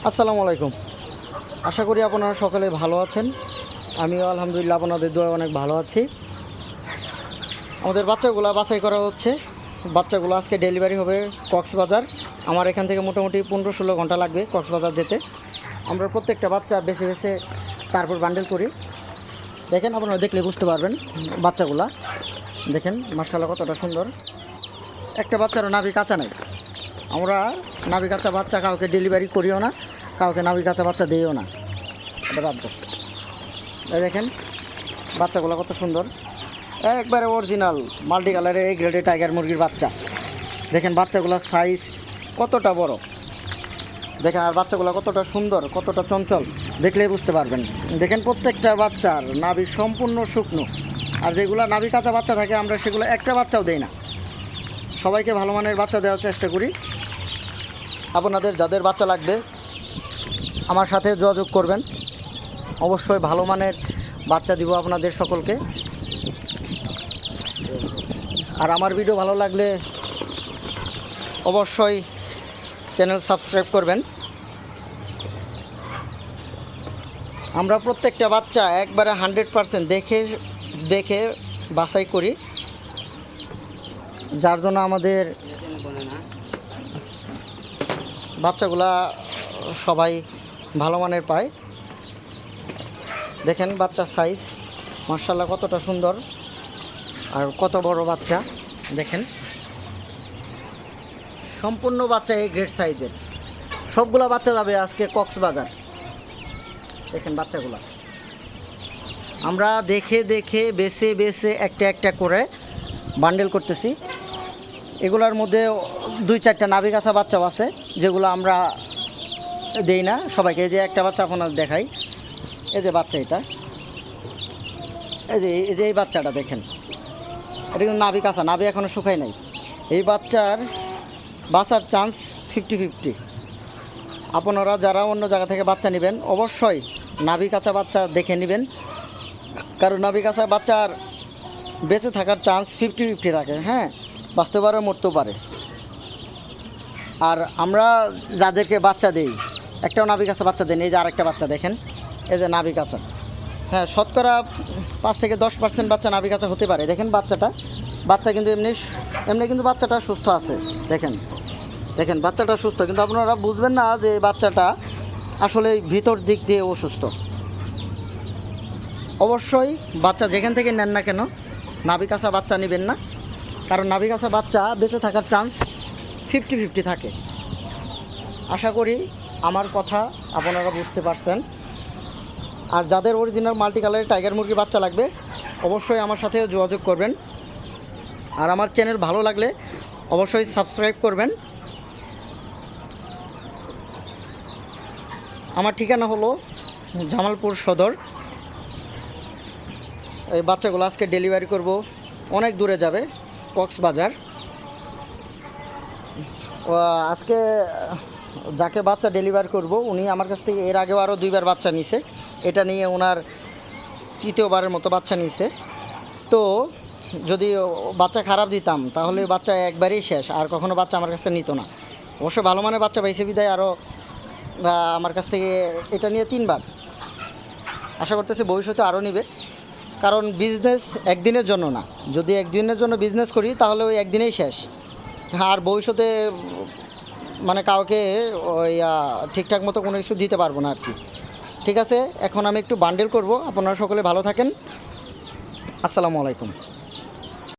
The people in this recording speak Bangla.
আসসালামু আলাইকুম। আশা করি আপনারা সকলে ভালো আছেন। আমিও আলহামদুলিল্লাহ আপনাদের দোয়ায় অনেক ভালো আছি। আমাদের বাচ্চাগুলো বাছাই করা হচ্ছে। বাচ্চাগুলো আজকে ডেলিভারি হবে কক্সবাজার। আমার এখান থেকে মোটামুটি 15-16 ঘন্টা লাগবে কক্সবাজার যেতে। আমরা প্রত্যেকটা বাচ্চা বেছে বেছে তারপর বান্ডেল করি। দেখেন, আপনারা দেখলে বুঝতে পারবেন বাচ্চাগুলা। দেখেন মাশাআল্লাহ কতটা সুন্দর। একটা বাচ্চারও নাভি কাঁচা নাই। আমরা নাভি কাঁচা বাচ্চা কাউকে ডেলিভারি করিও না, কাউকে নাভি কাঁচা বাচ্চা দিইও না, এটা বাধ্য। এই দেখেন বাচ্চাগুলো কত সুন্দর, একবারে অরিজিনাল মাল্টি কালারের এই গ্রেডে টাইগার মুরগির বাচ্চা। দেখেন বাচ্চাগুলোর সাইজ কতটা বড়, দেখেন আর বাচ্চাগুলো কতটা সুন্দর, কতটা চঞ্চল, দেখলেই বুঝতে পারবেন। দেখেন প্রত্যেকটা বাচ্চার নাভি সম্পূর্ণ শুকনো, আর যেগুলো নাভি কাঁচা বাচ্চা থাকে আমরা সেগুলো একটা বাচ্চাও দেই না। সবাইকে ভালো মানের বাচ্চা দেওয়ার চেষ্টা করি। আপনাদের যাদের বাচ্চা লাগবে আমার সাথে যোগাযোগ করবেন, অবশ্যই ভালো মানের বাচ্চা দিব আপনাদের সকলকে। আর আমার ভিডিও ভালো লাগলে অবশ্যই চ্যানেল সাবস্ক্রাইব করবেন। আমরা প্রত্যেকটা বাচ্চা একবারে 100% দেখে বাছাই করি, যার জন্য আমাদের বাচ্চাগুলা সবাই ভালো মানের পায়। দেখেন বাচ্চার সাইজ মাশাআল্লাহ কতটা সুন্দর, আর কত বড় বাচ্চা। দেখেন সম্পূর্ণ বাচ্চা এই গ্রেট সাইজের। সবগুলা বাচ্চা যাবে আজকে কক্সবাজার। দেখেন বাচ্চাগুলা আমরা দেখে বেছে বেছে একটা একটা করে বান্ডেল করতেছি। এগুলোর মধ্যে 2-4টা নাভি কাঁচা বাচ্চাও আছে যেগুলো আমরা দেই না সবাইকে। এই যে একটা বাচ্চা আপনার দেখাই, এই যে বাচ্চা, এটা এই যে এই বাচ্চাটা দেখেন, এটা কিন্তু নাভি কাঁচা, নাভি এখনও শুকায় নাই। এই বাচ্চার বাঁচার চান্স 50-50। আপনারা যারা অন্য জায়গা থেকে বাচ্চা নেবেন অবশ্যই নাভি কাঁচা বাচ্চা দেখে নেবেন, কারণ নাভি কাঁচা বাচ্চার বেঁচে থাকার চান্স 50-50 থাকে। হ্যাঁ, বাঁচতে পারে, মরতেও পারে। আর আমরা যাদেরকে বাচ্চা দেই একটাও নাভি কাঁচা বাচ্চা দেন। এই যে আরেকটা বাচ্চা দেখেন, এই যে নাভি কাঁচা। হ্যাঁ, শতকরা 5-10% বাচ্চা নাভি কাঁচা হতে পারে। দেখেন বাচ্চা কিন্তু এমনি কিন্তু বাচ্চাটা সুস্থ আছে। দেখেন বাচ্চাটা সুস্থ, কিন্তু আপনারা বুঝবেন না যে বাচ্চাটা আসলে ভিতর দিক দিয়ে অসুস্থ। অবশ্যই বাচ্চা যেখান থেকে নেন না কেন নাভি কাঁচা বাচ্চা নেবেন না, কারণ নাভি কাঁচা বাচ্চা বেঁচে থাকার চান্স 50-50 থাকে। আশা করি আমার কথা আপনারা বুঝতে পারছেন। আর যাদের অরিজিনাল মাল্টি কালারের টাইগার মুরগির বাচ্চা লাগবে অবশ্যই আমার সাথে যোগাযোগ করবেন। আর আমার চ্যানেল ভালো লাগলে অবশ্যই সাবস্ক্রাইব করবেন। আমার ঠিকানা হলো জামালপুর সদর। এই বাচ্চাগুলো আজকে ডেলিভারি করব, অনেক দূরে যাবে, কক্সবাজার। আজকে যাকে বাচ্চা ডেলিভারি করব উনি আমার কাছ থেকে এর আগেও আরও 2বার বাচ্চা নিছে, এটা নিয়ে ওনার 3য়বারের মতো বাচ্চা নিছে। তো যদি বাচ্চা খারাপ দিতাম তাহলে বাচ্চা একবারেই শেষ, আর কখনো বাচ্চা আমার কাছে নিত না। অবশ্য ভালো মানের বাচ্চা পাইছে বিদায় আরও আমার কাছ থেকে এটা নিয়ে 3বার। আশা করতেছি ভবিষ্যতে আরও নিবে, কারণ বিজনেস একদিনের জন্য না। যদি একদিনের জন্য বিজনেস করি তাহলে ওই একদিনেই শেষ। আর ভবিষ্যতে মানে কাউকে ওই ঠিকঠাক মতো কোনো কিছু দিতে পারবো না আর কি। ঠিক আছে, এখন আমি একটু বান্ডেল করব। আপনারা সকলে ভালো থাকেন। আসসালামু আলাইকুম।